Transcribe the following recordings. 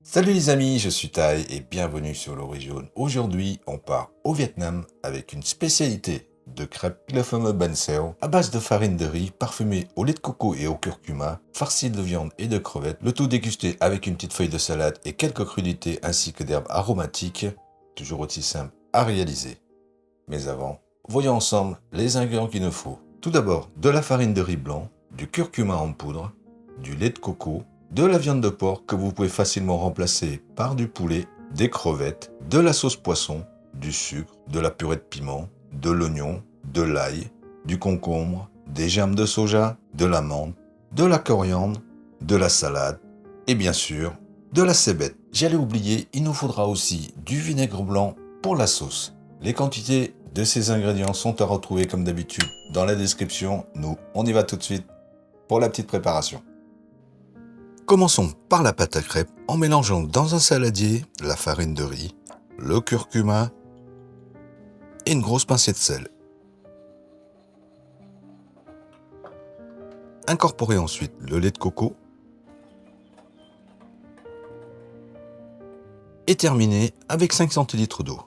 Salut les amis, je suis Tai et bienvenue sur l'Origine. Aujourd'hui, on part au Vietnam avec une spécialité de crêpes, le fameux banh xeo, à base de farine de riz parfumée au lait de coco et au curcuma, farci de viande et de crevettes, le tout dégusté avec une petite feuille de salade et quelques crudités ainsi que d'herbes aromatiques, toujours aussi simple à réaliser. Mais avant, voyons ensemble les ingrédients qu'il nous faut. Tout d'abord, de la farine de riz blanc, du curcuma en poudre, du lait de coco, de la viande de porc que vous pouvez facilement remplacer par du poulet, des crevettes, de la sauce poisson, du sucre, de la purée de piment, de l'oignon, de l'ail, du concombre, des germes de soja, de la menthe, de la coriandre, de la salade et bien sûr de la cébette. J'allais oublier, il nous faudra aussi du vinaigre blanc pour la sauce. Les quantités de ces ingrédients sont à retrouver comme d'habitude dans la description. Nous, on y va tout de suite pour la petite préparation. Commençons par la pâte à crêpes en mélangeant dans un saladier la farine de riz, le curcuma et une grosse pincée de sel. Incorporez ensuite le lait de coco et terminez avec 5 centilitres d'eau.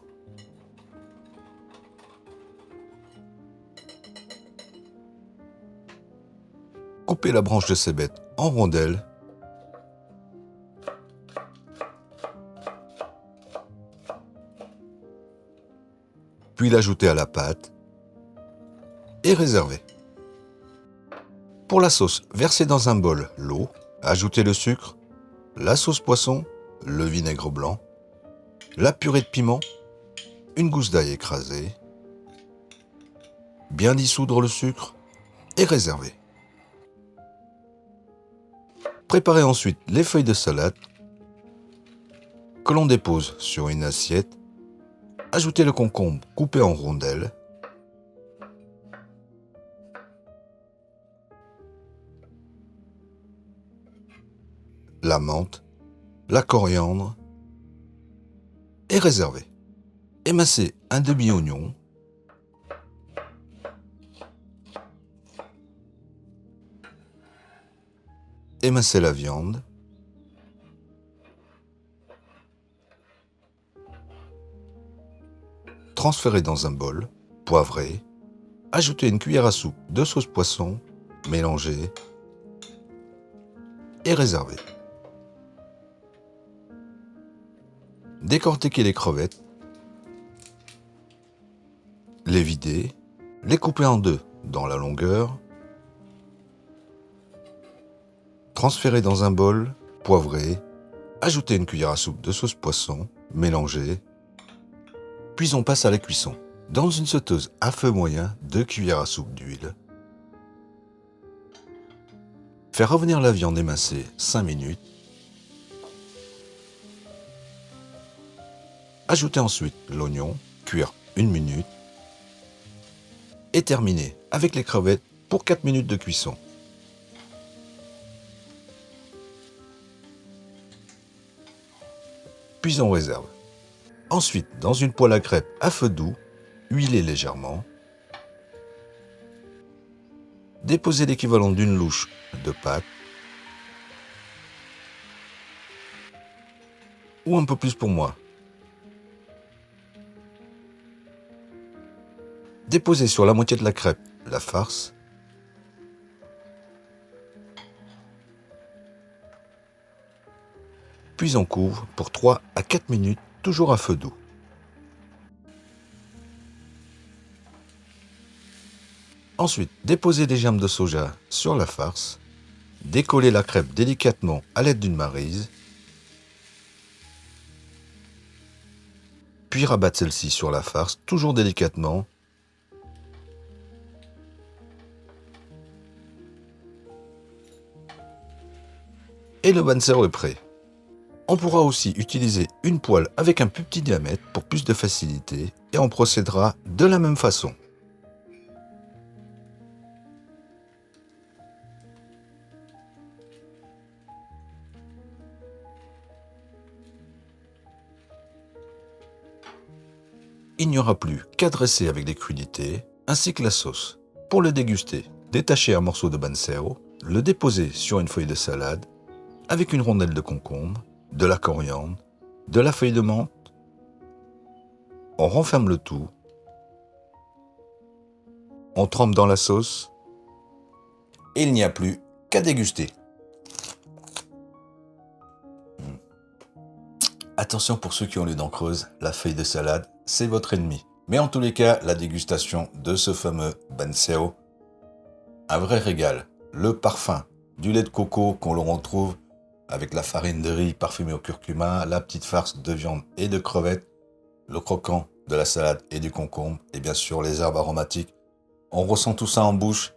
Coupez la branche de cébette en rondelles puis l'ajouter à la pâte et réserver. Pour la sauce, versez dans un bol l'eau, ajoutez le sucre, la sauce poisson, le vinaigre blanc, la purée de piment, une gousse d'ail écrasée, bien dissoudre le sucre et réserver. Préparez ensuite les feuilles de salade que l'on dépose sur une assiette. Ajoutez le concombre coupé en rondelles, la menthe, la coriandre et réservez. Émincez un demi-oignon, émincez la viande, transférez dans un bol, poivrez, ajoutez une cuillère à soupe de sauce poisson, mélangez et réservez. Décortiquez les crevettes, les vider, les couper en deux dans la longueur, transférez dans un bol, poivrez, ajoutez une cuillère à soupe de sauce poisson, mélangez, puis on passe à la cuisson. Dans une sauteuse à feu moyen, 2 cuillères à soupe d'huile. Faire revenir la viande émincée 5 minutes. Ajoutez ensuite l'oignon, cuire 1 minute. Et terminer avec les crevettes pour 4 minutes de cuisson. Puis on réserve. Ensuite, dans une poêle à crêpes à feu doux, huilez légèrement. Déposez l'équivalent d'une louche de pâte ou un peu plus pour moi. Déposez sur la moitié de la crêpe la farce. Puis on couvre pour 3 à 4 minutes, toujours à feu doux. Ensuite, déposez des germes de soja sur la farce. Décollez la crêpe délicatement à l'aide d'une maryse. Puis rabattez celle-ci sur la farce, toujours délicatement. Et le banh xeo est prêt. On pourra aussi utiliser une poêle avec un plus petit diamètre pour plus de facilité et on procédera de la même façon. Il n'y aura plus qu'à dresser avec les crudités ainsi que la sauce. Pour le déguster, détachez un morceau de banh xeo, le déposez sur une feuille de salade avec une rondelle de concombre, de la coriandre, de la feuille de menthe. On renferme le tout. On trempe dans la sauce. Et il n'y a plus qu'à déguster. Attention pour ceux qui ont les dents creuses, la feuille de salade, c'est votre ennemi. Mais en tous les cas, la dégustation de ce fameux banseo, un vrai régal. Le parfum du lait de coco qu'on le retrouve avec la farine de riz parfumée au curcuma, la petite farce de viande et de crevettes, le croquant de la salade et du concombre, et bien sûr les herbes aromatiques. On ressent tout ça en bouche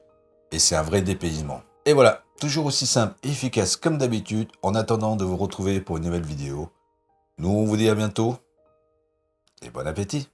et c'est un vrai dépaysement. Et voilà, toujours aussi simple et efficace comme d'habitude, en attendant de vous retrouver pour une nouvelle vidéo. Nous, on vous dit à bientôt et bon appétit!